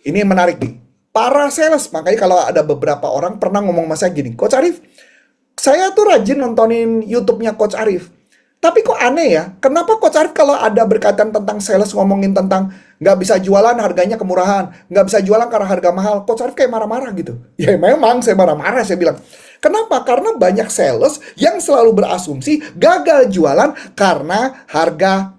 Ini yang menarik nih. Para sales, makanya kalau ada beberapa orang pernah ngomong sama saya gini, Coach Arif, saya tuh rajin nontonin YouTube-nya Coach Arif. Tapi kok aneh ya, kenapa Coach Arif kalau ada berkaitan tentang sales ngomongin tentang nggak bisa jualan harganya kemurahan, nggak bisa jualan karena harga mahal, Coach Arif kayak marah-marah gitu. Ya memang saya marah-marah, saya bilang. Kenapa? Karena banyak sales yang selalu berasumsi gagal jualan karena harga.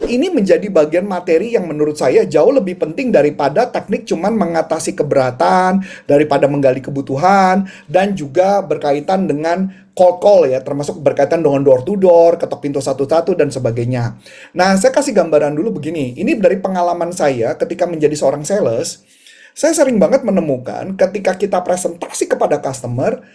Ini menjadi bagian materi yang menurut saya jauh lebih penting daripada teknik cuman mengatasi keberatan, daripada menggali kebutuhan, dan juga berkaitan dengan cold call ya, termasuk berkaitan dengan door to door, ketok pintu satu-satu, dan sebagainya. Nah, saya kasih gambaran dulu begini. Ini dari pengalaman saya ketika menjadi seorang sales. Saya sering banget menemukan ketika kita presentasi kepada customer,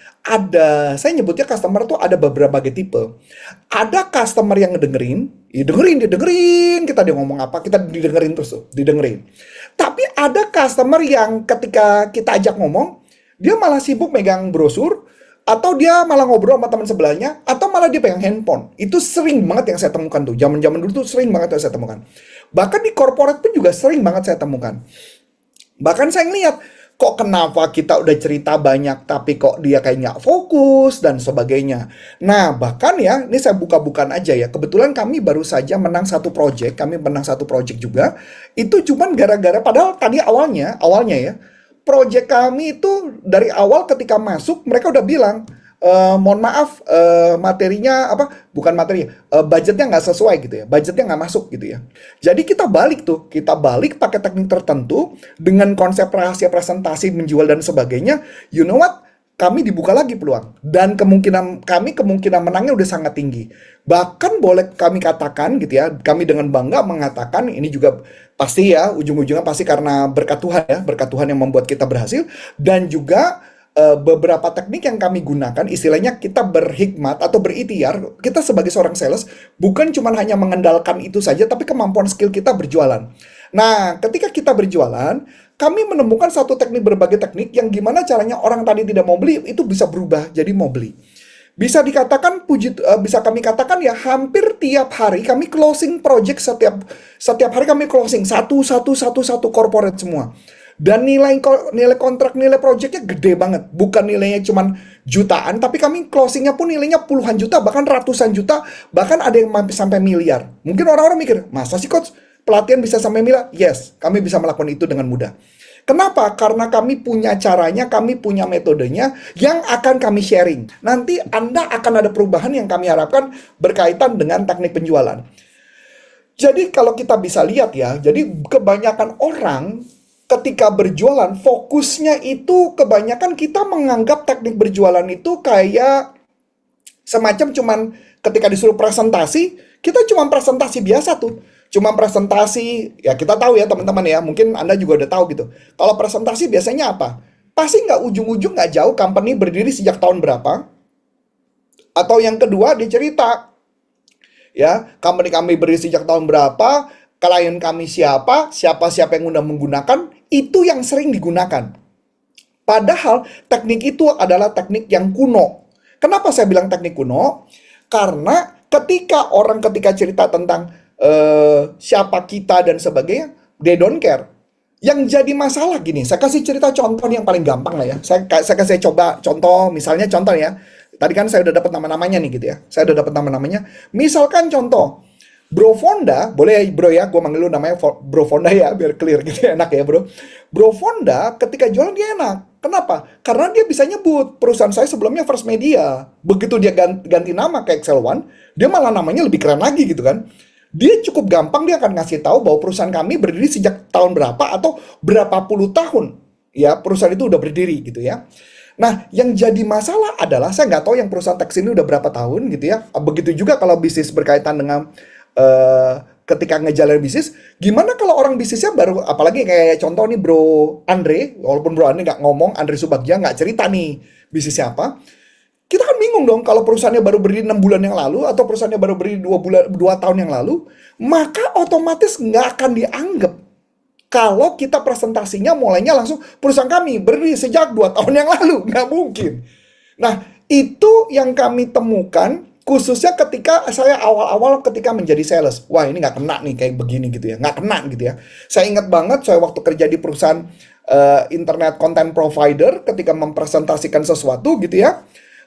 saya nyebutnya customer tuh ada beberapa tipe. Ada customer yang ngedengerin, ya didengerin, dia ngomong apa, kita didengerin terus tuh, didengerin. Tapi ada customer yang ketika kita ajak ngomong, dia malah sibuk megang brosur, atau dia malah ngobrol sama teman sebelahnya, atau malah dia pegang handphone. Itu sering banget yang saya temukan tuh, zaman-zaman dulu tuh sering banget yang saya temukan. Bahkan di corporate pun juga sering banget saya temukan. Bahkan saya ngeliat, kok kenapa kita udah cerita banyak, tapi kok dia kayak nggak fokus, dan sebagainya. Nah, bahkan ya, ini saya buka-bukaan aja ya. Kebetulan kami baru saja menang satu project juga. Itu cuman gara-gara, padahal tadi awalnya ya, project kami itu dari awal ketika masuk, mereka udah bilang, mohon maaf, materinya bukan materi, budgetnya nggak sesuai gitu ya, budgetnya nggak masuk gitu ya. Jadi kita balik pakai teknik tertentu dengan konsep rahasia presentasi, menjual dan sebagainya. You know what? Kami dibuka lagi peluang, dan kemungkinan menangnya udah sangat tinggi. Bahkan boleh kami katakan gitu ya, kami dengan bangga mengatakan ini juga pasti ya, ujung-ujungnya pasti karena berkat Tuhan ya, berkat Tuhan yang membuat kita berhasil. Dan juga beberapa teknik yang kami gunakan, istilahnya kita berhikmat atau berikhtiar, kita sebagai seorang sales bukan cuma hanya mengandalkan itu saja, tapi kemampuan skill kita berjualan. Nah, ketika kita berjualan, kami menemukan berbagai teknik yang gimana caranya orang tadi tidak mau beli, itu bisa berubah jadi mau beli. Bisa dikatakan bisa kami katakan ya, hampir tiap hari kami closing project, setiap hari kami closing satu corporate semua. Dan nilai kontrak, nilai projectnya gede banget. Bukan nilainya cuman jutaan, tapi kami closingnya pun nilainya puluhan juta, bahkan ratusan juta, bahkan ada yang sampai miliar. Mungkin orang-orang mikir, masa sih coach pelatihan bisa sampai miliar? Yes, kami bisa melakukan itu dengan mudah. Kenapa? Karena kami punya caranya, kami punya metodenya yang akan kami sharing. Nanti Anda akan ada perubahan yang kami harapkan berkaitan dengan teknik penjualan. Jadi kalau kita bisa lihat ya, jadi kebanyakan orang ketika berjualan, fokusnya itu kebanyakan kita menganggap teknik berjualan itu kayak semacam cuman ketika disuruh presentasi, kita cuma presentasi biasa tuh. Cuma presentasi, ya kita tahu ya teman-teman ya, mungkin Anda juga udah tahu gitu. Kalau presentasi biasanya apa? Pasti nggak ujung-ujung nggak jauh, company berdiri sejak tahun berapa. Atau yang kedua, dia cerita, ya, company kami berdiri sejak tahun berapa, klien kami siapa yang udah menggunakan, itu yang sering digunakan. Padahal teknik itu adalah teknik yang kuno. Kenapa saya bilang teknik kuno? Karena ketika cerita tentang siapa kita dan sebagainya, they don't care. Yang jadi masalah gini, saya kasih cerita contoh yang paling gampang lah ya. Saya kasih coba contoh, misalnya contoh ya. Tadi kan saya udah dapat nama-namanya nih gitu ya. Saya udah dapat nama-namanya. Misalkan contoh, Bro Fonda, boleh ya bro ya, gue manggil lu namanya Bro Fonda ya, biar clear gitu ya, enak ya bro. Bro Fonda ketika jualan dia enak. Kenapa? Karena dia bisa nyebut, perusahaan saya sebelumnya First Media. Begitu dia ganti nama ke Excel One, dia malah namanya lebih keren lagi gitu kan. Dia cukup gampang, dia akan ngasih tahu bahwa perusahaan kami berdiri sejak tahun berapa atau berapa puluh tahun. Ya, perusahaan itu udah berdiri gitu ya. Nah, yang jadi masalah adalah, saya nggak tahu yang perusahaan teks ini udah berapa tahun gitu ya. Begitu juga kalau bisnis berkaitan dengan ketika ngejalanin bisnis, gimana kalau orang bisnisnya baru, apalagi kayak contoh nih Bro Andre, walaupun Bro Andre nggak ngomong, Andre Subagja nggak cerita nih bisnisnya apa, kita kan bingung dong kalau perusahaannya baru berdiri 6 bulan yang lalu, atau perusahaannya baru berdiri 2 tahun yang lalu, maka otomatis nggak akan dianggap kalau kita presentasinya mulainya langsung perusahaan kami berdiri sejak 2 tahun yang lalu, nggak mungkin. Nah, Itu yang kami temukan khususnya ketika saya awal-awal ketika menjadi sales. Wah, ini nggak kena nih kayak begini gitu ya. Nggak kena gitu ya. Saya ingat banget saya waktu kerja di perusahaan internet content provider ketika mempresentasikan sesuatu gitu ya.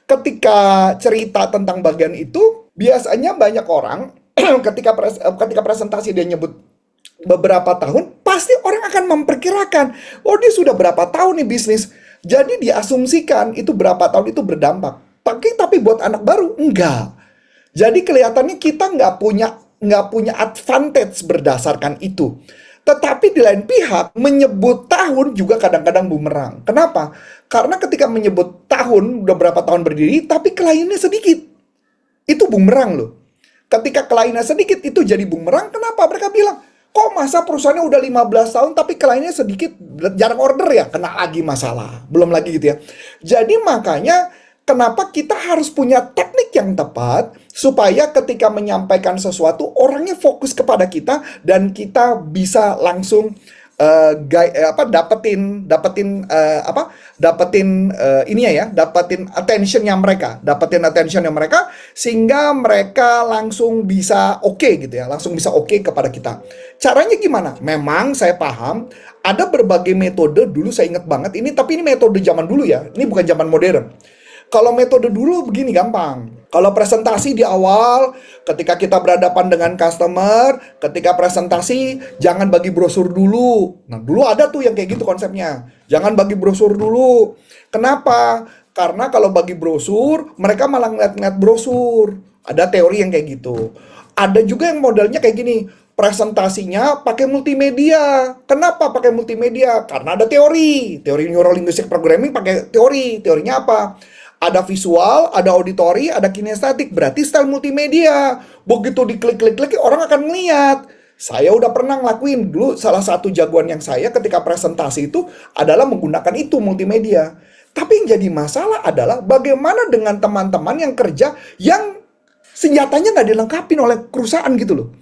Ketika cerita tentang bagian itu, biasanya banyak orang ketika presentasi dia nyebut beberapa tahun, pasti orang akan memperkirakan, oh dia sudah berapa tahun nih bisnis. Jadi diasumsikan itu berapa tahun itu berdampak. Tapi buat anak baru, enggak. Jadi kelihatannya kita nggak punya advantage berdasarkan itu. Tetapi di lain pihak, menyebut tahun juga kadang-kadang bumerang. Kenapa? Karena ketika menyebut tahun, udah berapa tahun berdiri, tapi kliennya sedikit. Itu bumerang loh. Ketika kliennya sedikit, itu jadi bumerang. Kenapa? Mereka bilang, kok masa perusahaannya udah 15 tahun, tapi kliennya sedikit, jarang order ya? Kena lagi masalah. Belum lagi gitu ya. Jadi makanya, kenapa kita harus punya teknik yang tepat supaya ketika menyampaikan sesuatu orangnya fokus kepada kita dan kita bisa langsung dapetin attentionnya mereka sehingga mereka langsung bisa oke gitu ya, langsung bisa oke kepada kita. Caranya gimana? Memang saya paham ada berbagai metode dulu, saya ingat banget ini, tapi ini metode zaman dulu ya, ini bukan zaman modern. Kalau metode dulu begini gampang. Kalau presentasi di awal, ketika kita berhadapan dengan customer, ketika presentasi, jangan bagi brosur dulu. Nah, dulu ada tuh yang kayak gitu konsepnya. Jangan bagi brosur dulu. Kenapa? Karena kalau bagi brosur, mereka malah ngeliat-ngeliat brosur. Ada teori yang kayak gitu. Ada juga yang modelnya kayak gini. Presentasinya pakai multimedia. Kenapa pakai multimedia? Karena ada teori. Teori Neuro-Linguistic Programming pakai teori. Teorinya apa? Ada visual, ada auditory, ada kinestetik. Berarti style multimedia. Begitu diklik-klik-klik, orang akan ngeliat. Saya udah pernah ngelakuin. Dulu salah satu jagoan yang saya ketika presentasi itu adalah menggunakan itu multimedia. Tapi yang jadi masalah adalah bagaimana dengan teman-teman yang kerja yang senjatanya nggak dilengkapin oleh perusahaan gitu loh.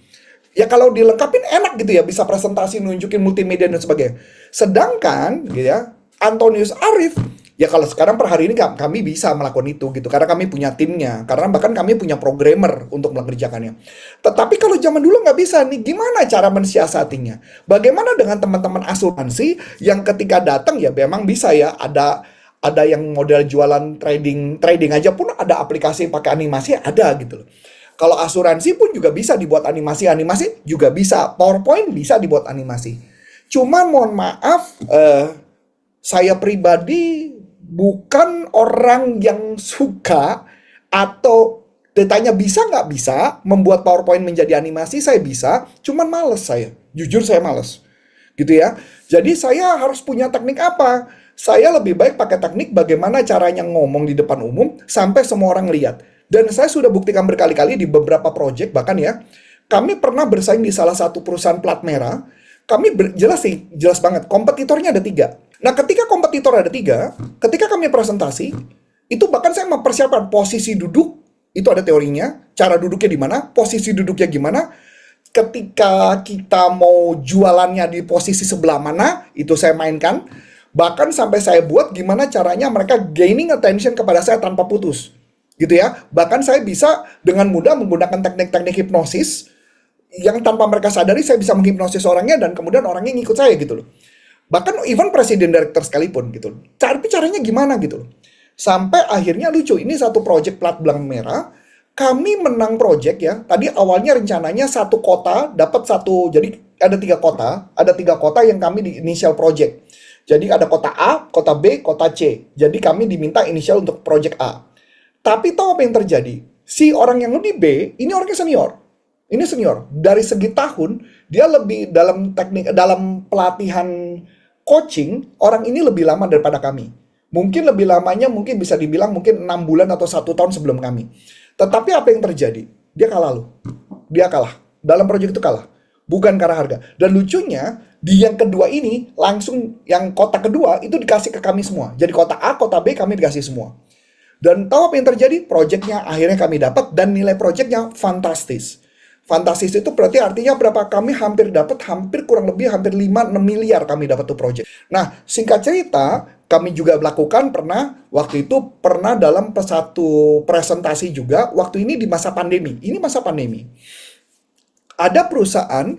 Ya kalau dilengkapin enak gitu ya, bisa presentasi, nunjukin multimedia dan sebagainya. Sedangkan gitu ya, Antonius Arif, ya kalau sekarang per hari ini kami bisa melakukan itu gitu. Karena kami punya timnya. Karena bahkan kami punya programmer untuk mengerjakannya. Tetapi kalau zaman dulu nggak bisa nih, gimana cara mensiasatinya? Bagaimana dengan teman-teman asuransi yang ketika datang ya memang bisa ya, ada yang model jualan trading aja pun ada aplikasi pakai animasi ada gitu loh. Kalau asuransi pun juga bisa dibuat animasi juga bisa. PowerPoint bisa dibuat animasi. Cuman mohon maaf, saya pribadi bukan orang yang suka atau ditanya bisa nggak bisa membuat PowerPoint menjadi animasi. Saya bisa, cuman males saya. Jujur saya males. Gitu ya. Jadi saya harus punya teknik apa? Saya lebih baik pakai teknik bagaimana caranya ngomong di depan umum sampai semua orang lihat. Dan saya sudah buktikan berkali-kali di beberapa project, bahkan ya, kami pernah bersaing di salah satu perusahaan plat merah. Jelas banget, kompetitornya ada 3. Nah, ketika kompetitor ada 3, ketika kami presentasi, itu bahkan saya mempersiapkan posisi duduk, itu ada teorinya, cara duduknya di mana, posisi duduknya gimana, ketika kita mau jualannya di posisi sebelah mana, itu saya mainkan. Bahkan sampai saya buat gimana caranya mereka gaining attention kepada saya tanpa putus. Gitu ya. Bahkan saya bisa dengan mudah menggunakan teknik-teknik hipnosis yang tanpa mereka sadari saya bisa menghipnosis orangnya dan kemudian orangnya ngikut saya gitu loh. Bahkan even presiden director sekalipun gitu loh. Tapi caranya gimana gitu loh. Sampai akhirnya lucu, ini satu project plat belang merah, kami menang project ya. Tadi awalnya rencananya satu kota dapat satu, jadi ada 3 kota yang kami di initial project. Jadi ada kota A, kota B, kota C. Jadi kami diminta inisial untuk project A. Tapi tahu apa yang terjadi? Si orang yang di B, ini orangnya senior. Ini senior. Dari segi tahun, dia lebih dalam pelatihan coaching, orang ini lebih lama daripada kami. Mungkin lebih lamanya, mungkin bisa dibilang mungkin 6 bulan atau 1 tahun sebelum kami. Tetapi apa yang terjadi? Dia kalah loh. Dia kalah. Dalam proyek itu kalah. Bukan karena harga. Dan lucunya, di yang kedua ini, langsung yang kota kedua, itu dikasih ke kami semua. Jadi kota A, kota B, kami dikasih semua. Dan tahu apa yang terjadi? Proyeknya akhirnya kami dapat dan nilai proyeknya fantastis. Fantastis itu berarti artinya berapa? Kami hampir kurang lebih hampir 5-6 miliar kami dapat tuh proyek. Nah, singkat cerita, kami juga lakukan waktu itu pernah dalam satu presentasi juga, waktu ini di masa pandemi. Ini masa pandemi. Ada perusahaan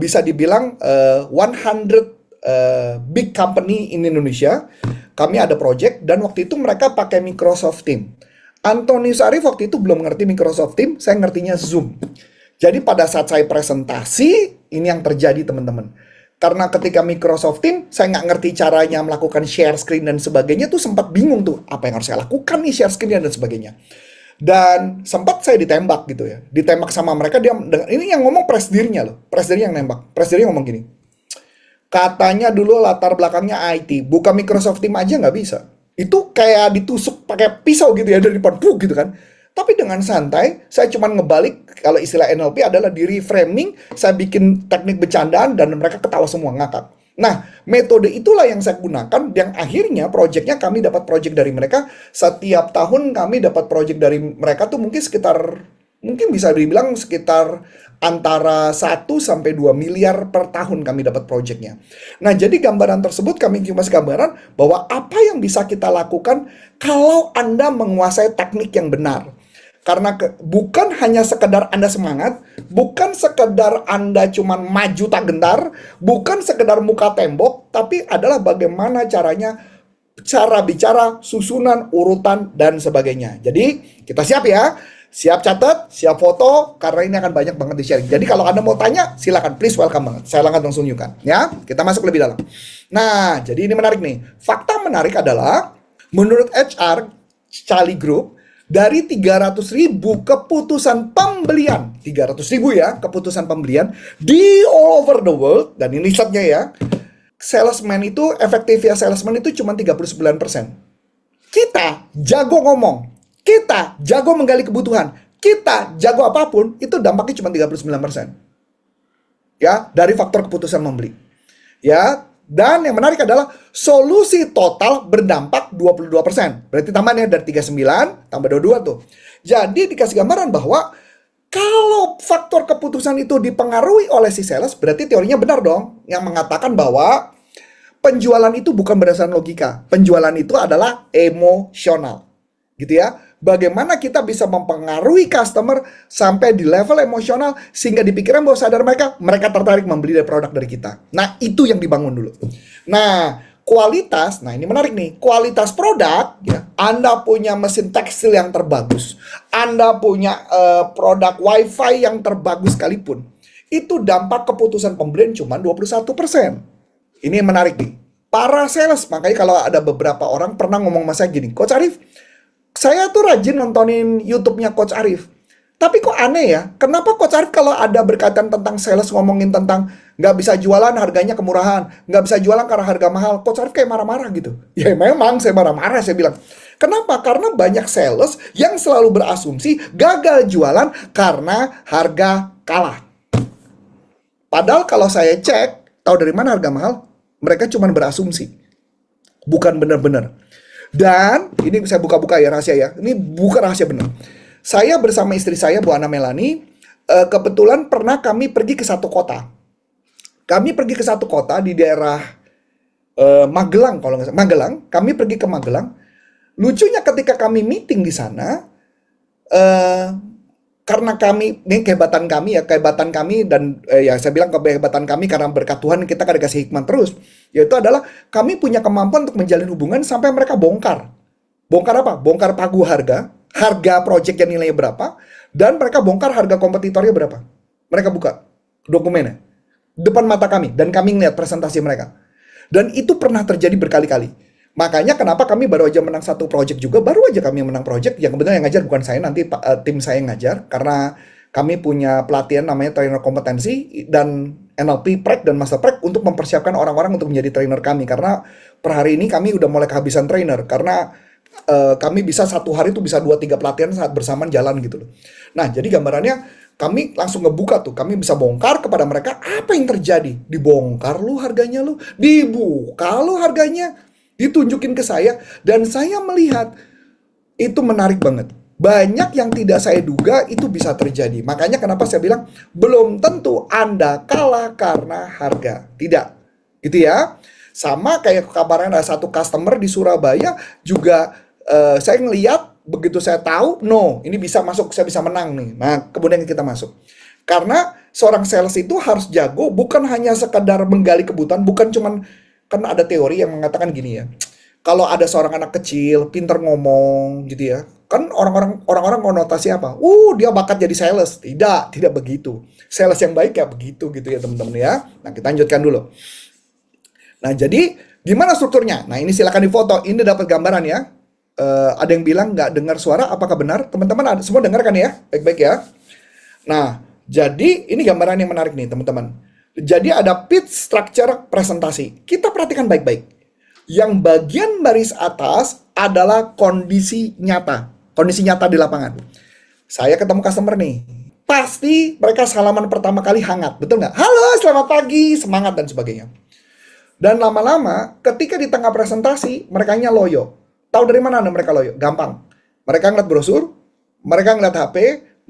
bisa dibilang 100 big company in Indonesia. Kami ada project dan waktu itu mereka pakai Microsoft Teams. Antonius Arif waktu itu belum ngerti Microsoft Teams, saya ngertinya Zoom. Jadi pada saat saya presentasi, ini yang terjadi teman-teman. Karena ketika Microsoft Teams, saya nggak ngerti caranya melakukan share screen dan sebagainya, tuh sempat bingung tuh, apa yang harus saya lakukan nih share screen dan sebagainya. Dan sempat saya ditembak gitu ya. Ditembak sama mereka, ini yang ngomong presidennya loh. Presidennya yang nembak. Presidennya ngomong gini, katanya dulu latar belakangnya IT, buka Microsoft Teams aja nggak bisa. Itu kayak ditusuk pakai pisau gitu ya dari depan, gitu kan. Tapi dengan santai, saya cuma ngebalik, kalau istilah NLP adalah di reframing, saya bikin teknik bercandaan dan mereka ketawa semua, ngakak. Nah, metode itulah yang saya gunakan, yang akhirnya projectnya kami dapat project dari mereka. Setiap tahun kami dapat project dari mereka tuh mungkin bisa dibilang sekitar antara 1 sampai 2 miliar per tahun kami dapat projectnya. Nah, jadi gambaran tersebut kami cuma gambaran bahwa apa yang bisa kita lakukan kalau Anda menguasai teknik yang benar. Karena bukan hanya sekedar Anda semangat, bukan sekedar Anda cuma maju tak gentar, bukan sekedar muka tembok, tapi adalah bagaimana caranya, cara bicara, susunan, urutan, dan sebagainya. Jadi, kita siap ya. Siap catat, siap foto, karena ini akan banyak banget di-sharing. Jadi kalau Anda mau tanya, silakan, please, welcome banget. Saya langsung tunjukkan, ya. Kita masuk lebih dalam. Nah, jadi ini menarik nih. Fakta menarik adalah, menurut HR, Charlie Group, dari 300.000 keputusan pembelian, 300.000 ya, keputusan pembelian, di all over the world, dan ini lihatnya ya, efektifnya salesman itu cuma 39%. Kita jago ngomong, kita jago menggali kebutuhan, kita jago apapun, itu dampaknya cuma 39%. Ya, dari faktor keputusan membeli. Ya, dan yang menarik adalah solusi total berdampak 22%. Berarti tambahnya dari 39 tambah 22 tuh. Jadi dikasih gambaran bahwa kalau faktor keputusan itu dipengaruhi oleh si sales, berarti teorinya benar dong, yang mengatakan bahwa penjualan itu bukan berdasarkan logika. Penjualan itu adalah emosional. Gitu ya. Bagaimana kita bisa mempengaruhi customer sampai di level emosional sehingga dipikirkan bahwa sadar mereka tertarik membeli dari produk dari kita. Nah, itu yang dibangun dulu. Nah, kualitas, nah ini menarik nih. Kualitas produk, ya, Anda punya mesin tekstil yang terbagus, Anda punya produk wifi yang terbagus sekalipun, itu dampak keputusan pembelian cuma 21%. Ini yang menarik nih. Para sales, makanya kalau ada beberapa orang pernah ngomong sama saya gini, Coach Arif, saya tuh rajin nontonin YouTube-nya Coach Arif. Tapi kok aneh ya, kenapa Coach Arif kalau ada berkaitan tentang sales ngomongin tentang nggak bisa jualan harganya kemurahan, nggak bisa jualan karena harga mahal, Coach Arif kayak marah-marah gitu. Ya memang saya marah-marah, saya bilang. Kenapa? Karena banyak sales yang selalu berasumsi gagal jualan karena harga kalah. Padahal kalau saya cek, tahu dari mana harga mahal, mereka cuma berasumsi. Bukan benar-benar. Dan ini saya buka-buka ya rahasia ya. Ini bukan rahasia benar. Saya bersama istri saya Bu Ana Melani kebetulan pernah kami pergi ke satu kota. Kami pergi ke satu kota di daerah Magelang kalau nggak salah. Magelang. Kami pergi ke Magelang. Lucunya ketika kami meeting di sana, karena kami, ini kehebatan kami dan ya saya bilang kehebatan kami karena berkat Tuhan kita kan dikasih hikmat terus, yaitu adalah kami punya kemampuan untuk menjalin hubungan sampai mereka bongkar. Bongkar apa? Bongkar pagu harga project yang nilainya berapa, dan mereka bongkar harga kompetitornya berapa. Mereka buka dokumennya depan mata kami, dan kami ngeliat presentasi mereka. Dan itu pernah terjadi berkali-kali. Makanya kenapa kami baru aja menang satu project juga, baru aja kami menang project, yang kebetulan yang ngajar bukan saya, nanti tim saya yang ngajar, karena kami punya pelatihan namanya trainer kompetensi, dan NLP Prac dan Master Prac untuk mempersiapkan orang-orang untuk menjadi trainer kami, karena per hari ini kami udah mulai kehabisan trainer, karena kami bisa satu hari itu bisa 2-3 pelatihan saat bersamaan jalan gitu loh. Nah, jadi gambarannya kami langsung ngebuka tuh, kami bisa bongkar kepada mereka apa yang terjadi. Dibongkar lu harganya lu, dibuka lu harganya, ditunjukin ke saya, dan saya melihat itu menarik banget. Banyak yang tidak saya duga itu bisa terjadi. Makanya kenapa saya bilang belum tentu Anda kalah karena harga. Tidak. Gitu ya. Sama kayak kabarnya ada satu customer di Surabaya juga, saya ngeliat begitu saya tahu, no, ini bisa masuk, saya bisa menang nih. Nah, kemudian kita masuk. Karena seorang sales itu harus jago, bukan hanya sekadar menggali kebutuhan, bukan cuman, kan ada teori yang mengatakan gini ya. Kalau ada seorang anak kecil, pinter ngomong gitu ya. Kan orang-orang konotasi apa? Dia bakat jadi sales. Tidak, tidak begitu. Sales yang baik ya begitu gitu ya teman-teman ya. Nah, kita lanjutkan dulu. Nah, jadi gimana strukturnya? Nah, ini silakan difoto. Ini dapat gambaran ya. Ada yang bilang nggak dengar suara, apakah benar? Teman-teman semua dengar kan ya? Baik-baik ya. Nah, jadi ini gambaran yang menarik nih teman-teman. Jadi ada pitch structure presentasi. Kita perhatikan baik-baik. Yang bagian baris atas adalah kondisi nyata. Kondisi nyata di lapangan. Saya ketemu customer nih. Pasti mereka salaman pertama kali hangat. Betul nggak? Halo, selamat pagi, semangat dan sebagainya. Dan lama-lama ketika di tengah presentasi, mereka loyo. Tahu dari mana mereka loyo? Gampang. Mereka ngeliat brosur, mereka ngeliat HP,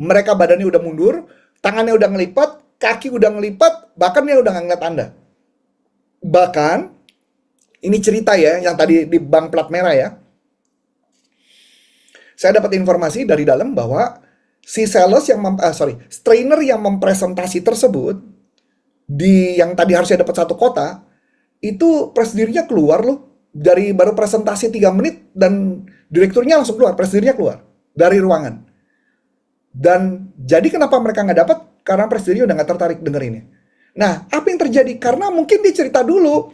mereka badannya udah mundur, tangannya udah ngelipat, kaki udah ngelipat, bahkan dia udah nggak ngeliat Anda. Bahkan, ini cerita ya, yang tadi di bank plat merah ya. Saya dapat informasi dari dalam bahwa si sales yang trainer yang mempresentasi tersebut yang tadi harusnya dapat satu kota, itu presidirnya keluar loh. Dari baru presentasi 3 menit dan direkturnya langsung keluar, presidirnya keluar dari ruangan. Dan jadi kenapa mereka nggak dapat? Karena presidirnya udah nggak tertarik dengerinnya. Nah, apa yang terjadi? Karena mungkin dia cerita dulu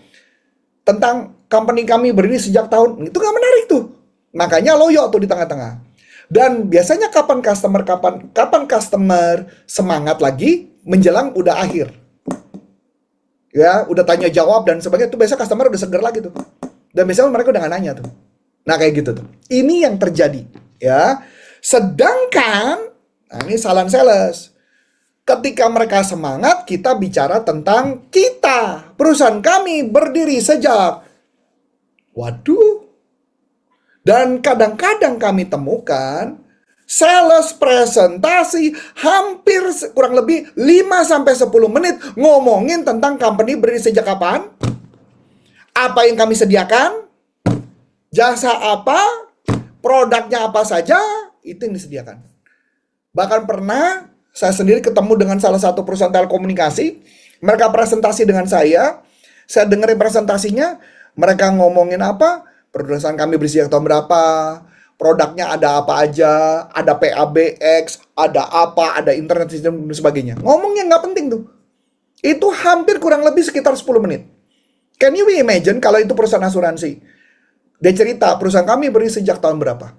tentang company kami berdiri sejak tahun, itu nggak menarik tuh. Makanya loyo tuh di tengah-tengah. Dan biasanya kapan customer semangat lagi menjelang udah akhir. Ya, udah tanya jawab dan sebagainya, tuh biasa customer udah seger lagi tuh. Dan biasanya mereka udah nggak nanya tuh. Nah, kayak gitu tuh. Ini yang terjadi, ya. Sedangkan, nah ini saran sales. Ketika mereka semangat, kita bicara tentang kita. Perusahaan kami berdiri sejak, waduh. Dan kadang-kadang kami temukan sales presentasi hampir kurang lebih 5-10 menit ngomongin tentang company berdiri sejak kapan, apa yang kami sediakan, jasa apa, produknya apa saja, itu yang disediakan. Bahkan pernah saya sendiri ketemu dengan salah satu perusahaan telekomunikasi, mereka presentasi dengan saya dengerin presentasinya, mereka ngomongin apa, perusahaan kami bersih tahun berapa, produknya ada apa aja, ada PABX, ada apa, ada internet sistem dan sebagainya. Ngomongnya nggak penting tuh. Itu hampir kurang lebih sekitar 10 menit. Can you imagine kalau itu perusahaan asuransi? Dia cerita, perusahaan kami berdiri sejak tahun berapa?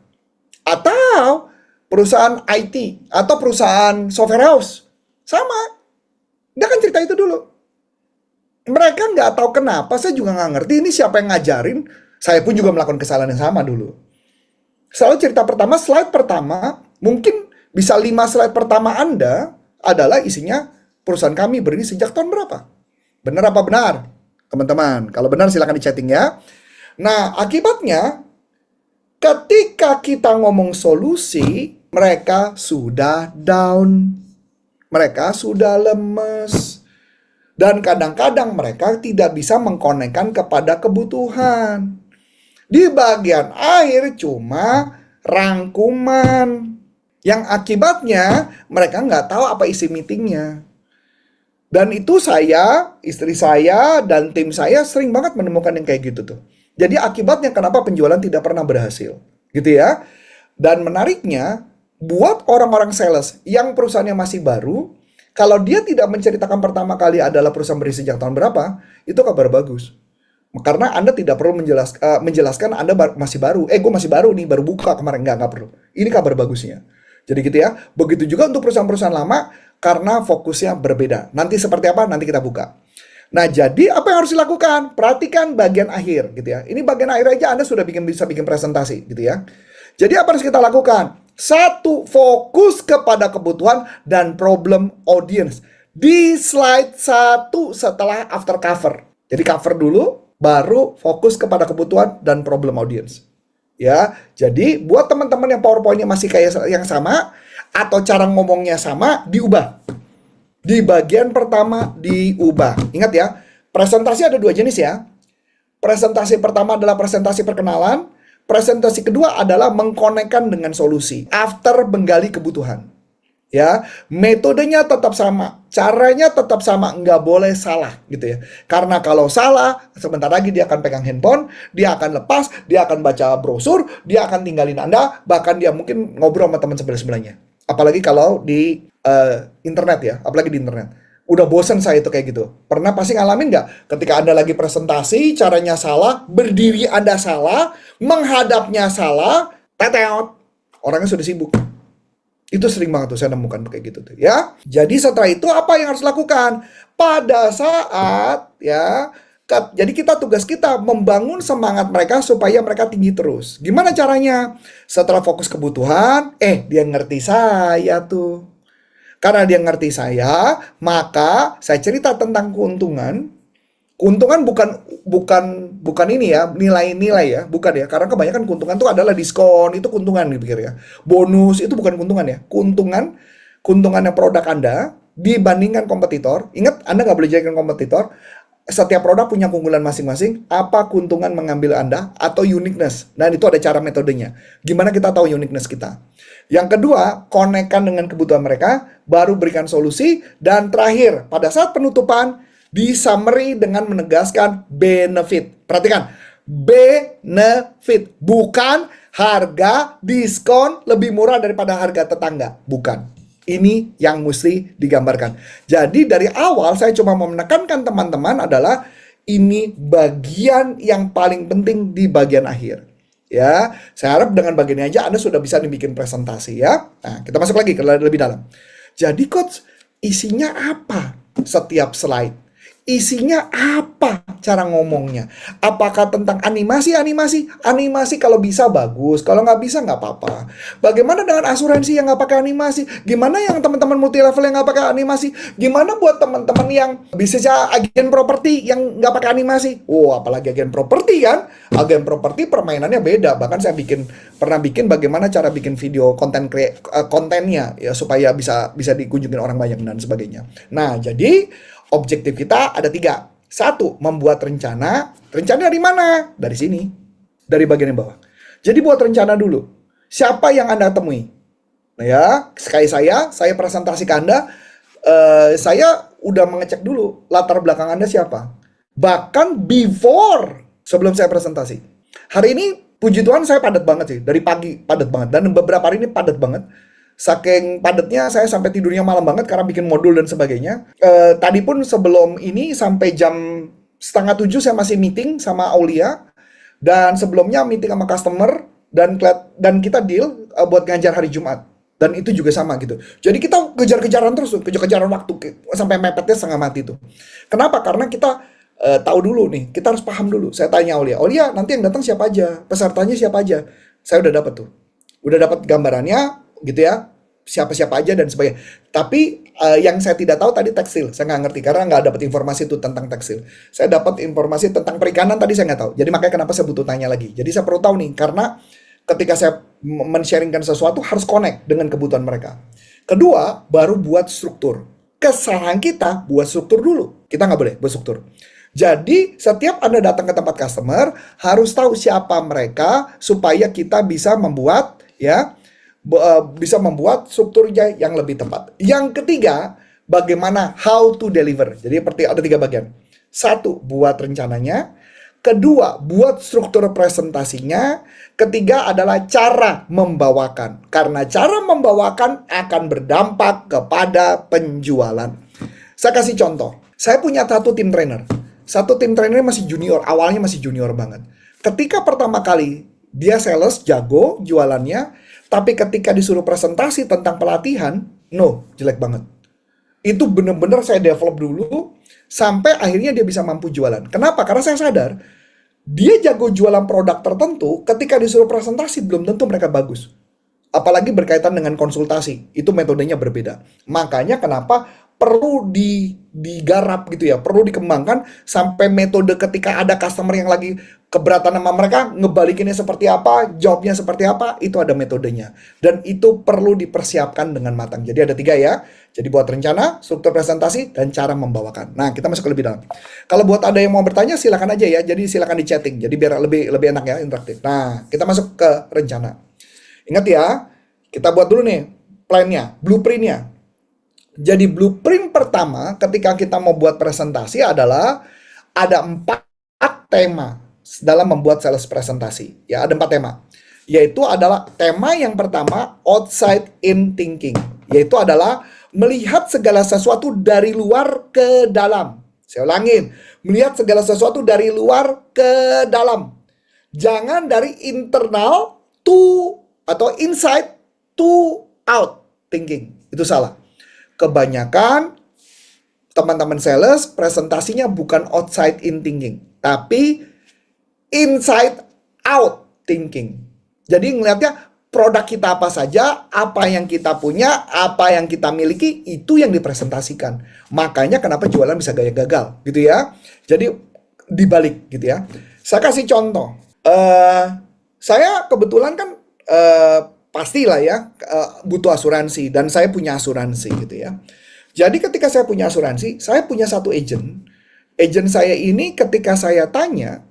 Atau perusahaan IT, atau perusahaan software house. Sama. Dia kan cerita itu dulu. Mereka nggak tahu kenapa, saya juga nggak ngerti ini siapa yang ngajarin. Saya pun juga melakukan kesalahan yang sama dulu. Selalu cerita pertama, slide pertama, mungkin bisa 5 slide pertama Anda adalah isinya perusahaan kami berdiri sejak tahun berapa. Benar apa benar? Teman-teman, kalau benar silahkan di chatting ya. Nah, akibatnya ketika kita ngomong solusi, mereka sudah down. Mereka sudah lemes. Dan kadang-kadang mereka tidak bisa mengkonekkan kepada kebutuhan. Di bagian akhir cuma rangkuman. Yang akibatnya mereka nggak tahu apa isi meetingnya. Dan itu saya, istri saya, dan tim saya sering banget menemukan yang kayak gitu tuh. Jadi akibatnya kenapa penjualan tidak pernah berhasil. Gitu ya. Dan menariknya, buat orang-orang sales yang perusahaannya masih baru, kalau dia tidak menceritakan pertama kali adalah perusahaan berdiri sejak tahun berapa, itu kabar bagus. Karena Anda tidak perlu menjelaskan Anda masih baru. Gue masih baru nih, baru buka kemarin. Nggak perlu. Ini kabar bagusnya. Jadi gitu ya. Begitu juga untuk perusahaan-perusahaan lama, karena fokusnya berbeda. Nanti seperti apa? Nanti kita buka. Nah, jadi apa yang harus dilakukan? Perhatikan bagian akhir gitu ya. Ini bagian akhir aja Anda sudah bisa bikin presentasi gitu ya. Jadi apa harus kita lakukan? 1, fokus kepada kebutuhan dan problem audience. Di slide 1 setelah after cover. Jadi cover dulu, baru fokus kepada kebutuhan dan problem audience. Ya, jadi buat teman-teman yang PowerPoint-nya masih kayak yang sama, atau cara ngomongnya sama, diubah. Di bagian pertama diubah. Ingat ya, presentasi ada 2 jenis ya. Presentasi pertama adalah presentasi perkenalan. Presentasi kedua adalah mengkonekkan dengan solusi. After menggali kebutuhan. Ya, metodenya tetap sama, caranya tetap sama, nggak boleh salah gitu ya. Karena kalau salah, sebentar lagi dia akan pegang handphone, dia akan lepas, dia akan baca brosur, dia akan tinggalin Anda, bahkan dia mungkin ngobrol sama teman sebelah-sebelahnya. Apalagi kalau di internet ya, apalagi di internet. Udah bosen saya itu kayak gitu. Pernah pasti ngalamin nggak? Ketika Anda lagi presentasi, caranya salah, berdiri Anda salah, menghadapnya salah, teteot, orangnya sudah sibuk. Itu sering banget tuh saya nemukan kayak gitu tuh ya. Jadi setelah itu apa yang harus dilakukan? Pada saat ya, jadi tugas kita membangun semangat mereka supaya mereka tinggi terus. Gimana caranya? Setelah fokus kebutuhan, dia ngerti saya tuh. Karena dia ngerti saya, maka saya cerita tentang keuntungan. Keuntungan bukan ini ya, nilai-nilai ya, bukan ya. Karena kebanyakan keuntungan itu adalah diskon, itu keuntungan dipikir ya. Bonus itu bukan keuntungan ya. Keuntungannya produk Anda dibandingkan kompetitor. Ingat, Anda nggak boleh jadikan kompetitor. Setiap produk punya keunggulan masing-masing. Apa keuntungan mengambil Anda atau uniqueness. Nah, itu ada cara metodenya. Gimana kita tahu uniqueness kita? Yang kedua, konekkan dengan kebutuhan mereka, baru berikan solusi. Dan terakhir, pada saat penutupan, di summary dengan menegaskan benefit. Perhatikan, benefit. Bukan harga, diskon, lebih murah daripada harga tetangga. Bukan. Ini yang mesti digambarkan. Jadi dari awal saya cuma mau menekankan teman-teman adalah ini bagian yang paling penting di bagian akhir. Ya, saya harap dengan bagian ini aja Anda sudah bisa dibikin presentasi ya. Nah, kita masuk lagi ke lebih dalam. Jadi coach, isinya apa setiap slide? Isinya apa cara ngomongnya? Apakah tentang animasi? Animasi kalau bisa bagus, kalau nggak bisa nggak apa-apa. Bagaimana dengan asuransi yang nggak pakai animasi? Gimana yang teman-teman multi level yang nggak pakai animasi? Gimana buat teman-teman yang bisnisnya agen properti yang nggak pakai animasi? Apalagi agen properti kan? Agen properti permainannya beda. Bahkan saya pernah bikin bagaimana cara bikin video kontennya ya supaya bisa dikunjungin orang banyak dan sebagainya. Nah, jadi objektif kita ada 3. 1, membuat rencana. Rencana dari mana? Dari sini. Dari bagian yang bawah. Jadi buat rencana dulu. Siapa yang Anda temui? Nah ya, sekali saya presentasi ke Anda, saya udah mengecek dulu latar belakang Anda siapa. Bahkan before, sebelum saya presentasi. Hari ini, puji Tuhan saya padat banget sih. Dari pagi padat banget. Dan beberapa hari ini padat banget. Saking padatnya saya sampai tidurnya malam banget karena bikin modul dan sebagainya. Tadi pun sebelum ini sampai jam 6:30 saya masih meeting sama Aulia. Dan sebelumnya meeting sama customer dan kita deal buat ngajar hari Jumat. Dan itu juga sama gitu. Jadi kita kejar-kejaran terus tuh, kejar-kejaran waktu sampai mepetnya setengah mati tuh. Kenapa? Karena kita tahu dulu nih, kita harus paham dulu. Saya tanya Aulia, nanti yang datang siapa aja? Pesertanya siapa aja? Saya udah dapat tuh. Udah dapat gambarannya gitu ya, siapa-siapa aja dan sebagainya. Tapi yang saya tidak tahu tadi tekstil, saya nggak ngerti karena nggak dapat informasi itu tentang tekstil. Saya dapat informasi tentang perikanan tadi saya nggak tahu. Jadi makanya kenapa saya butuh tanya lagi. Jadi saya perlu tahu nih karena ketika saya men-sharingkan sesuatu harus connect dengan kebutuhan mereka. Kedua, baru buat struktur. Kesalahan kita buat struktur dulu. Kita nggak boleh buat struktur. Jadi setiap Anda datang ke tempat customer harus tahu siapa mereka supaya kita bisa membuat strukturnya yang lebih tepat. Yang ketiga, bagaimana how to deliver. Jadi ada 3 bagian. 1, buat rencananya. Kedua, buat struktur presentasinya. Ketiga adalah cara membawakan. Karena cara membawakan akan berdampak kepada penjualan. Saya kasih contoh. Saya punya satu tim trainer. Satu tim trainer masih junior. Awalnya masih junior banget. Ketika pertama kali dia sales, jago jualannya. Tapi ketika disuruh presentasi tentang pelatihan, jelek banget. Itu bener-bener saya develop dulu, sampai akhirnya dia bisa mampu jualan. Kenapa? Karena saya sadar, dia jago jualan produk tertentu, ketika disuruh presentasi belum tentu mereka bagus. Apalagi berkaitan dengan konsultasi, itu metodenya berbeda. Makanya kenapa perlu digarap gitu ya, perlu dikembangkan sampai metode ketika ada customer yang lagi keberatan sama mereka, ngebalikinnya seperti apa, jawabnya seperti apa, itu ada metodenya. Dan itu perlu dipersiapkan dengan matang. Jadi ada 3 ya. Jadi buat rencana, struktur presentasi, dan cara membawakan. Nah, kita masuk ke lebih dalam. Kalau buat ada yang mau bertanya, silakan aja ya. Jadi silakan di chatting. Jadi biar lebih enak ya, interaktif. Nah, kita masuk ke rencana. Ingat ya, kita buat dulu nih plan-nya, blueprint-nya. Jadi blueprint pertama ketika kita mau buat presentasi adalah ada 4 tema dalam membuat sales presentasi. Ya, ada 4 tema. Yaitu adalah tema yang pertama, outside in thinking. Yaitu adalah melihat segala sesuatu dari luar ke dalam. Saya ulangin, melihat segala sesuatu dari luar ke dalam. Jangan dari internal to atau inside to out thinking. Itu salah. Kebanyakan teman-teman sales presentasinya bukan outside in thinking, tapi inside out thinking. Jadi ngelihatnya produk kita apa saja, apa yang kita punya, apa yang kita miliki, itu yang dipresentasikan. Makanya kenapa jualan bisa gaya gagal gitu ya. Jadi dibalik gitu ya. Saya kasih contoh. Saya kebetulan kan pastilah ya butuh asuransi, dan saya punya asuransi gitu ya. Jadi ketika saya punya asuransi, saya punya satu agent. Agent saya ini ketika saya tanya,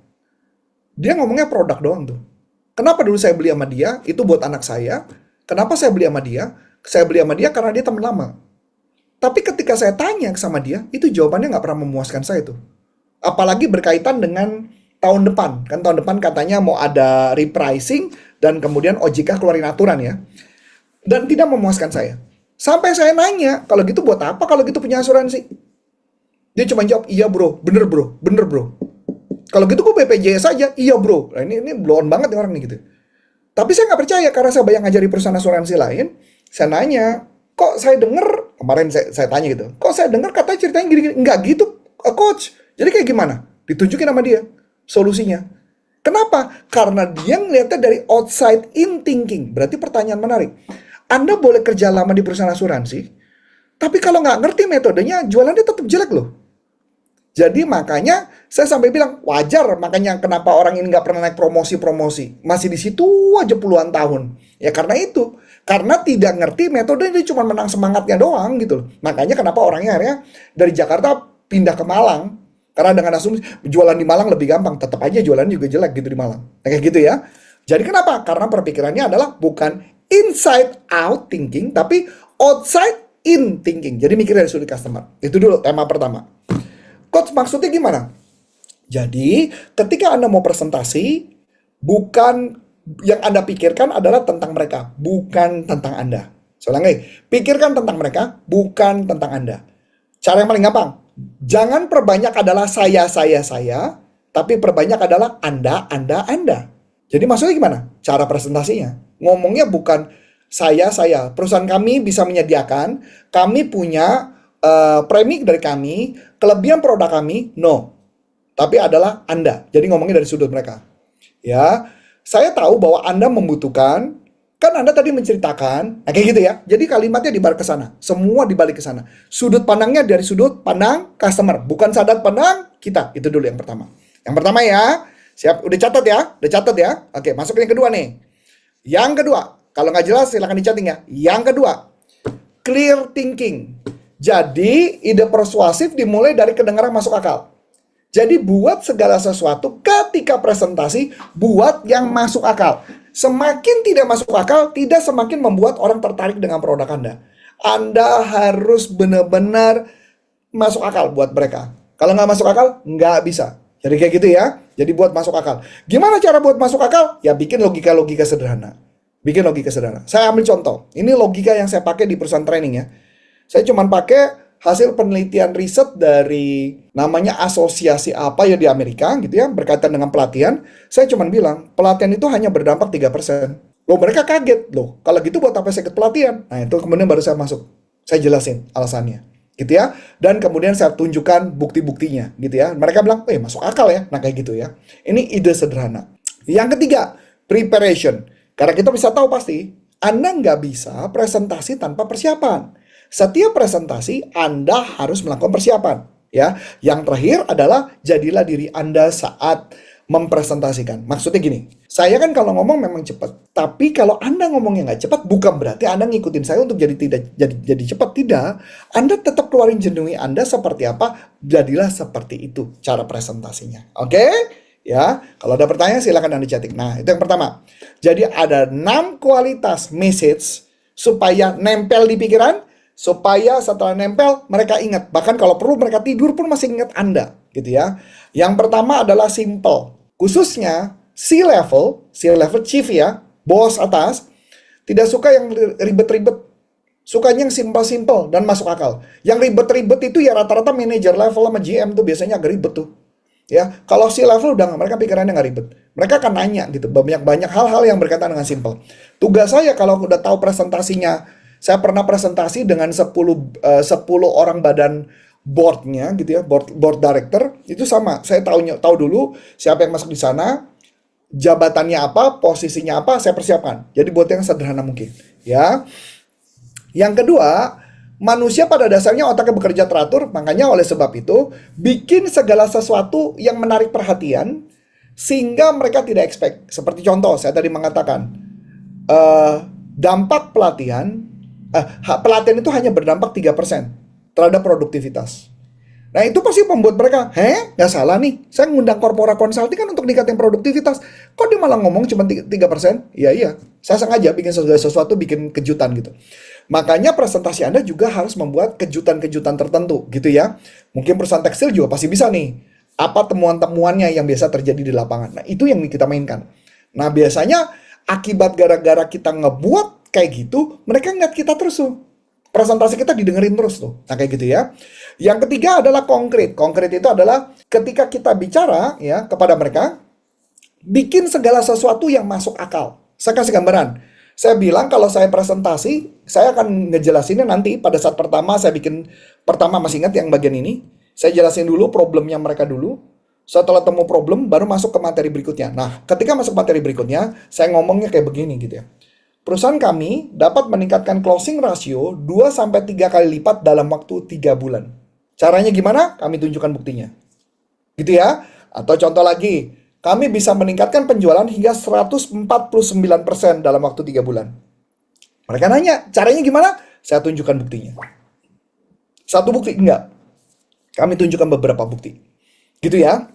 dia ngomongnya produk doang tuh. Kenapa dulu saya beli sama dia? Itu buat anak saya. Kenapa saya beli sama dia? Saya beli sama dia karena dia teman lama. Tapi ketika saya tanya sama dia, itu jawabannya nggak pernah memuaskan saya tuh. Apalagi berkaitan dengan tahun depan. Kan tahun depan katanya mau ada repricing, dan kemudian OJK keluarin aturan ya. Dan tidak memuaskan saya. Sampai saya nanya, kalau gitu buat apa kalau gitu punya asuransi? Dia cuma jawab, iya bro, bener bro, bener bro. Kalau gitu gue BPJS aja, iya bro. Nah, ini blow on banget nih orang nih gitu. Tapi saya nggak percaya, karena saya banyak ngajari perusahaan asuransi lain. Saya nanya, kok saya denger, kemarin saya tanya gitu, kok saya denger katanya ceritanya gini-gini. Enggak gitu, coach. Jadi kayak gimana? Ditunjukin sama dia solusinya. Kenapa? Karena dia ngeliatnya dari outside in thinking. Berarti pertanyaan menarik. Anda boleh kerja lama di perusahaan asuransi, tapi kalau nggak ngerti metodenya, jualannya tetap jelek loh. Jadi makanya saya sampai bilang, wajar makanya kenapa orang ini nggak pernah naik promosi-promosi. Masih di situ aja puluhan tahun. Ya karena itu. Karena tidak ngerti metode, ini cuma menang semangatnya doang gitu loh. Makanya kenapa orangnya akhirnya dari Jakarta pindah ke Malang. Karena dengan asumsi jualan di Malang lebih gampang, tetap aja jualan juga jelek gitu di Malang. Nah, kayak gitu ya. Jadi kenapa? Karena perpikirannya adalah bukan inside out thinking, tapi outside in thinking. Jadi mikir dari sudut customer. Itu dulu tema pertama. Coach, maksudnya gimana? Jadi ketika Anda mau presentasi, bukan yang Anda pikirkan adalah tentang mereka, bukan tentang Anda. Soalnya pikirkan tentang mereka, bukan tentang Anda. Cara yang paling gampang, jangan perbanyak adalah saya, tapi perbanyak adalah Anda. Jadi maksudnya gimana? Cara presentasinya. Ngomongnya bukan saya. Perusahaan kami bisa menyediakan, kami punya premi dari kami, kelebihan produk kami, no. Tapi adalah Anda. Jadi ngomongnya dari sudut mereka. Ya, saya tahu bahwa Anda membutuhkan, kan Anda tadi menceritakan, nah kayak gitu ya. Jadi kalimatnya dibalik ke sana. Semua dibalik ke sana. Sudut pandangnya dari sudut pandang customer, bukan sudut pandang kita. Itu dulu yang pertama. Yang pertama ya. Siap, udah catat ya? Udah catat ya? Oke, masuk ke yang kedua nih. Yang kedua, kalau nggak jelas silahkan dicating ya. Yang kedua, clear thinking. Jadi, ide persuasif dimulai dari kedengaran masuk akal. Jadi, buat segala sesuatu ketika presentasi, buat yang masuk akal. Semakin tidak masuk akal, tidak semakin membuat orang tertarik dengan produk Anda. Anda harus benar-benar masuk akal buat mereka. Kalau nggak masuk akal, nggak bisa. Jadi kayak gitu ya. Jadi buat masuk akal. Gimana cara buat masuk akal? Ya bikin logika-logika sederhana. Bikin logika sederhana. Saya ambil contoh. Ini logika yang saya pakai di perusahaan training ya. Saya cuma pakai hasil penelitian riset dari namanya asosiasi apa ya di Amerika gitu ya, berkaitan dengan pelatihan. Saya cuma bilang, pelatihan itu hanya berdampak 3%. Loh, mereka kaget. Loh, kalau gitu buat apa saya ikut pelatihan? Nah, itu kemudian baru saya masuk. Saya jelasin alasannya. Gitu ya. Dan kemudian saya tunjukkan bukti-buktinya gitu ya. Mereka bilang, masuk akal ya. Nah, kayak gitu ya. Ini ide sederhana. Yang ketiga, preparation. Karena kita bisa tahu pasti, Anda nggak bisa presentasi tanpa persiapan. Setiap presentasi Anda harus melakukan persiapan. Ya, yang terakhir adalah jadilah diri Anda saat mempresentasikan. Maksudnya gini, saya kan kalau ngomong memang cepat, tapi kalau Anda ngomongnya nggak cepat, bukan berarti Anda ngikutin saya untuk jadi cepat. Tidak, Anda tetap keluarin jenuhi Anda seperti apa, jadilah seperti itu cara presentasinya. Oke? Ya, kalau ada pertanyaan silakan Anda ketik. Nah, itu yang pertama. Jadi ada 6 kualitas message supaya nempel di pikiran, supaya setelah nempel mereka ingat. Bahkan kalau perlu mereka tidur pun masih ingat Anda, gitu ya. Yang pertama adalah simple. Khususnya C-level chief ya, bos atas, tidak suka yang ribet-ribet. Sukanya yang simple-simple dan masuk akal. Yang ribet-ribet itu ya rata-rata manager level sama GM tuh biasanya agak ribet tuh. Ya, kalau C-level udah mereka pikirannya nggak ribet. Mereka akan nanya gitu, banyak hal-hal yang berkaitan dengan simple. Tugas saya kalau udah tahu presentasinya, saya pernah presentasi dengan 10 orang badan boardnya gitu ya, board director, itu sama. Saya tahu dulu siapa yang masuk di sana, jabatannya apa, posisinya apa, saya persiapkan. Jadi buat yang sederhana mungkin, ya. Yang kedua, manusia pada dasarnya otaknya bekerja teratur, makanya oleh sebab itu bikin segala sesuatu yang menarik perhatian sehingga mereka tidak expect. Seperti contoh, saya tadi mengatakan dampak pelatihan itu hanya berdampak 3% terhadap produktivitas. Nah itu pasti membuat mereka, nggak salah nih, saya ngundang korporat konsulting kan untuk meningkatkan produktivitas. Kok dia malah ngomong cuma 3%? Iya, saya sengaja bikin sesuatu, bikin kejutan gitu. Makanya presentasi Anda juga harus membuat kejutan-kejutan tertentu gitu ya. Mungkin perusahaan tekstil juga pasti bisa nih. Apa temuan-temuannya yang biasa terjadi di lapangan. Nah itu yang kita mainkan. Nah biasanya akibat gara-gara kita ngebuat kayak gitu, mereka ngeliat kita terus tuh. Presentasi kita didengerin terus tuh. Nah kayak gitu ya. Yang ketiga adalah konkret. Konkret itu adalah ketika kita bicara ya kepada mereka, bikin segala sesuatu yang masuk akal. Saya kasih gambaran. Saya bilang kalau saya presentasi, saya akan ngejelasinnya nanti pada saat pertama saya bikin, pertama masih ingat yang bagian ini, saya jelasin dulu problemnya mereka dulu. Setelah temu problem, baru masuk ke materi berikutnya. Nah, ketika masuk materi berikutnya, saya ngomongnya kayak begini gitu ya. Perusahaan kami dapat meningkatkan closing ratio 2-3 kali lipat dalam waktu 3 bulan. Caranya gimana? Kami tunjukkan buktinya. Gitu ya. Atau contoh lagi, kami bisa meningkatkan penjualan hingga 149% dalam waktu 3 bulan. Mereka nanya, caranya gimana? Saya tunjukkan buktinya. Satu bukti? Enggak. Kami tunjukkan beberapa bukti. Gitu ya.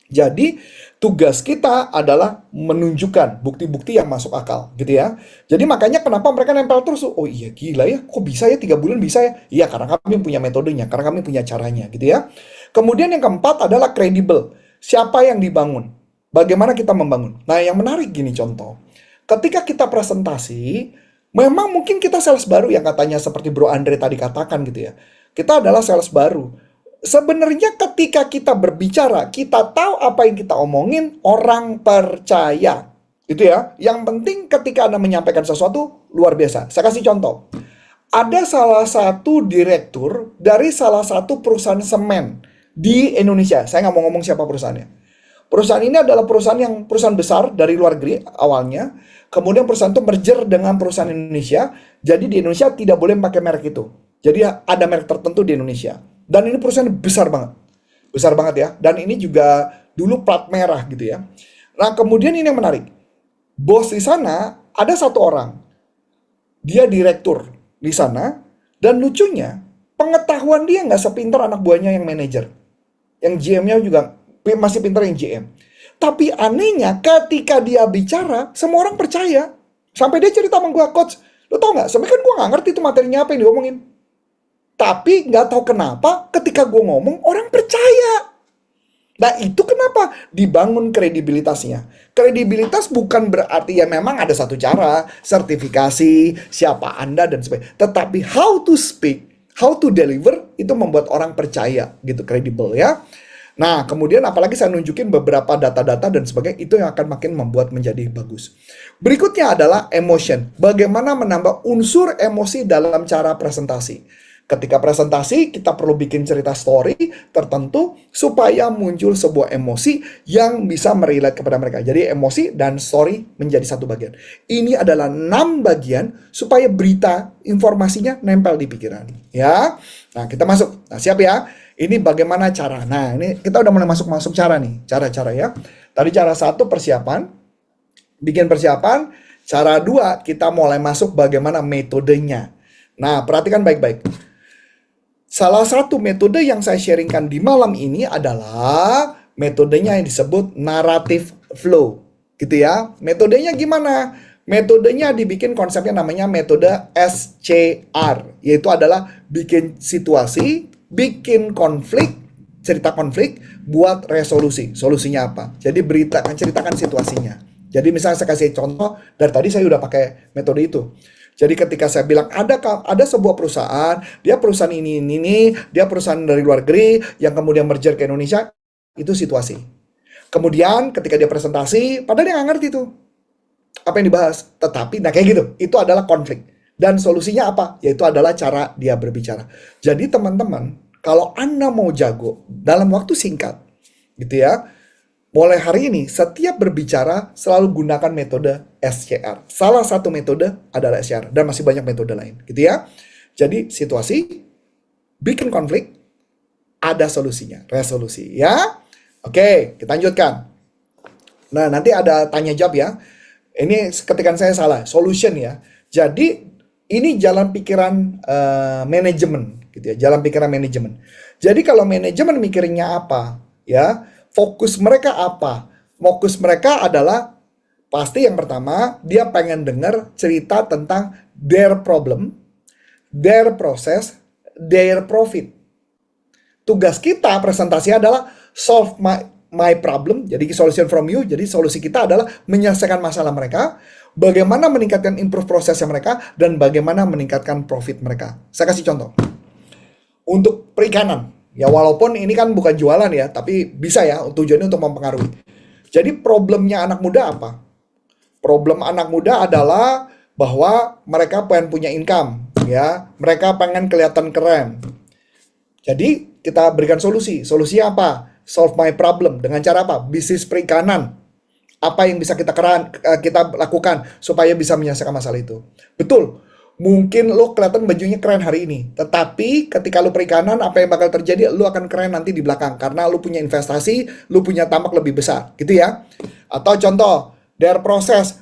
Jadi, tugas kita adalah menunjukkan bukti-bukti yang masuk akal, gitu ya. Jadi makanya kenapa mereka nempel terus? Oh iya gila ya, kok bisa ya 3 bulan bisa ya? Iya karena kami punya metodenya, karena kami punya caranya, gitu ya. Kemudian yang keempat adalah kredibel. Siapa yang dibangun? Bagaimana kita membangun? Nah yang menarik gini contoh. Ketika kita presentasi, memang mungkin kita sales baru yang katanya seperti Bro Andre tadi katakan gitu ya. Kita adalah sales baru. Sebenarnya ketika kita berbicara, kita tahu apa yang kita omongin, orang percaya. Itu ya. Yang penting ketika Anda menyampaikan sesuatu, luar biasa. Saya kasih contoh. Ada salah satu direktur dari salah satu perusahaan semen di Indonesia. Saya nggak mau ngomong siapa perusahaannya. Perusahaan ini adalah perusahaan besar dari luar negeri awalnya. Kemudian perusahaan itu merger dengan perusahaan Indonesia. Jadi di Indonesia tidak boleh pakai merek itu. Jadi ada merek tertentu di Indonesia. Dan ini perusahaan besar banget. Besar banget ya. Dan ini juga dulu plat merah gitu ya. Nah kemudian ini yang menarik. Bos di sana ada satu orang. Dia direktur di sana. Dan lucunya pengetahuan dia nggak sepintar anak buahnya yang manajer. Yang GM-nya juga masih pintar yang GM. Tapi anehnya ketika dia bicara, semua orang percaya. Sampai dia cerita sama gue, Coach, lo tau nggak? Sebenarnya kan gue nggak ngerti itu materinya apa yang diomongin. Tapi nggak tahu kenapa ketika gue ngomong orang percaya. Nah itu kenapa dibangun kredibilitasnya. Kredibilitas bukan berarti ya memang ada satu cara, sertifikasi, siapa Anda dan sebagainya. Tetapi how to speak, how to deliver itu membuat orang percaya gitu, kredibel ya. Nah kemudian apalagi saya nunjukin beberapa data-data dan sebagainya, itu yang akan makin membuat menjadi bagus. Berikutnya adalah emotion. Bagaimana menambah unsur emosi dalam cara presentasi. Ketika presentasi, kita perlu bikin cerita story tertentu supaya muncul sebuah emosi yang bisa merelate kepada mereka. Jadi emosi dan story menjadi satu bagian. Ini adalah 6 bagian supaya berita informasinya nempel di pikiran. Ya, nah kita masuk. Nah siap ya. Ini bagaimana cara. Nah ini kita udah mulai masuk cara nih. Cara-cara ya. Tadi cara 1 persiapan. Bikin persiapan. Cara 2 kita mulai masuk bagaimana metodenya. Nah perhatikan baik-baik. Salah satu metode yang saya sharingkan di malam ini adalah metodenya yang disebut narrative flow, gitu ya. Metodenya gimana? Metodenya dibikin konsepnya namanya metode SCR, yaitu adalah bikin situasi, bikin konflik, cerita konflik, buat resolusi. Solusinya apa? Jadi ceritakan situasinya. Jadi misalnya saya kasih contoh, dari tadi saya udah pakai metode itu. Jadi ketika saya bilang ada sebuah perusahaan, dia perusahaan ini, dia perusahaan dari luar negeri yang kemudian merger ke Indonesia, itu situasi. Kemudian ketika dia presentasi, padahal dia nggak ngerti tuh apa yang dibahas. Tetapi, nah kayak gitu, itu adalah konflik. Dan solusinya apa? Yaitu adalah cara dia berbicara. Jadi teman-teman, kalau Anda mau jago dalam waktu singkat, gitu ya, mulai hari ini, setiap berbicara selalu gunakan metode SCR. Salah satu metode adalah SCR, dan masih banyak metode lain, gitu ya. Jadi, situasi, bikin konflik, ada solusinya, resolusi, ya. Oke, kita lanjutkan. Nah, nanti ada tanya jawab ya. Ini ketikan saya salah, solution ya. Jadi, ini jalan pikiran manajemen, gitu ya, jalan pikiran manajemen. Jadi, kalau manajemen mikirnya apa, ya, fokus mereka apa? Fokus mereka adalah pasti yang pertama, dia pengen dengar cerita tentang their problem, their process, their profit. Tugas kita presentasi adalah solve my problem, jadi solution from you. Jadi solusi kita adalah menyelesaikan masalah mereka, bagaimana meningkatkan improve prosesnya mereka, dan bagaimana meningkatkan profit mereka. Saya kasih contoh. Untuk perikanan, ya walaupun ini kan bukan jualan ya, tapi bisa ya tujuannya untuk mempengaruhi. Jadi problemnya anak muda apa? Problem anak muda adalah bahwa mereka pengen punya income, ya. Mereka pengen kelihatan keren. Jadi kita berikan solusi. Solusinya apa? Solve my problem. Dengan cara apa? Bisnis perikanan. Apa yang bisa kita lakukan supaya bisa menyelesaikan masalah itu? Betul. Mungkin lo kelihatan bajunya keren hari ini, tetapi ketika lo perikanan, apa yang bakal terjadi? Lo akan keren nanti di belakang karena lo punya investasi, lo punya tambak lebih besar, gitu ya. Atau contoh, their proses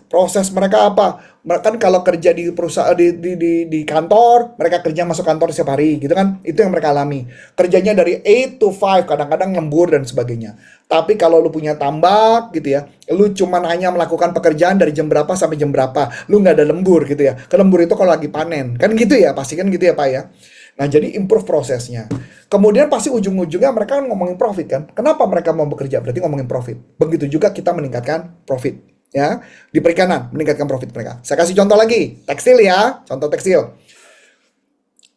mereka apa? Kan kalau kerja di perusahaan di kantor, mereka kerja masuk kantor setiap hari, gitu kan? Itu yang mereka alami. Kerjanya dari 8 to 5, kadang-kadang lembur dan sebagainya. Tapi kalau lu punya tambak gitu ya, lu cuman hanya melakukan pekerjaan dari jam berapa sampai jam berapa. Lu nggak ada lembur gitu ya. Kelembur itu kalau lagi panen. Kan gitu ya, pasti kan gitu ya Pak ya. Nah jadi improve prosesnya. Kemudian pasti ujung-ujungnya mereka kan ngomongin profit kan. Kenapa mereka mau bekerja? Berarti ngomongin profit. Begitu juga kita meningkatkan profit. Ya, di perikanan meningkatkan profit mereka. Saya kasih contoh lagi, tekstil ya, contoh tekstil.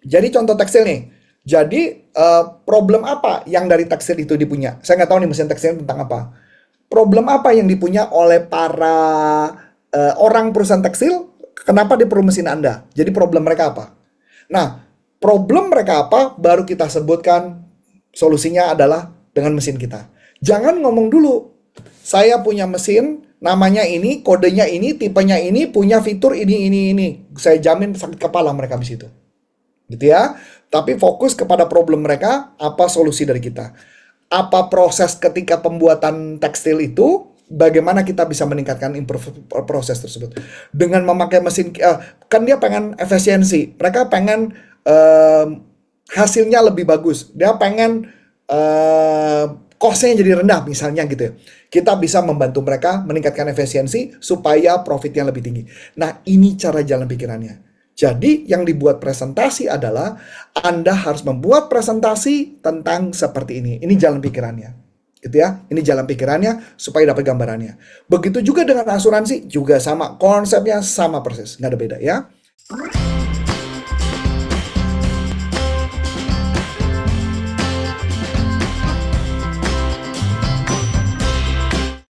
Jadi contoh tekstil nih. Jadi problem apa yang dari tekstil itu dipunya? Saya nggak tahu nih mesin tekstil tentang apa. Problem apa yang dipunya oleh para orang perusahaan tekstil? Kenapa dia perlu mesin Anda? Jadi problem mereka apa? Nah, problem mereka apa? Baru kita sebutkan solusinya adalah dengan mesin kita. Jangan ngomong dulu. Saya punya mesin. Namanya ini, kodenya ini, tipenya ini, punya fitur ini. Saya jamin sakit kepala mereka di situ. Gitu ya. Tapi fokus kepada problem mereka, apa solusi dari kita. Apa proses ketika pembuatan tekstil itu, bagaimana kita bisa meningkatkan proses tersebut. Dengan memakai mesin, kan dia pengen efisiensi. Mereka pengen hasilnya lebih bagus. Dia pengen cost-nya jadi rendah misalnya gitu ya. Kita bisa membantu mereka meningkatkan efisiensi supaya profitnya lebih tinggi. Nah ini cara jalan pikirannya. Jadi yang dibuat presentasi adalah Anda harus membuat presentasi tentang seperti ini. Ini jalan pikirannya. Gitu ya. Ini jalan pikirannya supaya dapat gambarannya. Begitu juga dengan asuransi juga sama. Konsepnya sama persis. Nggak ada beda ya.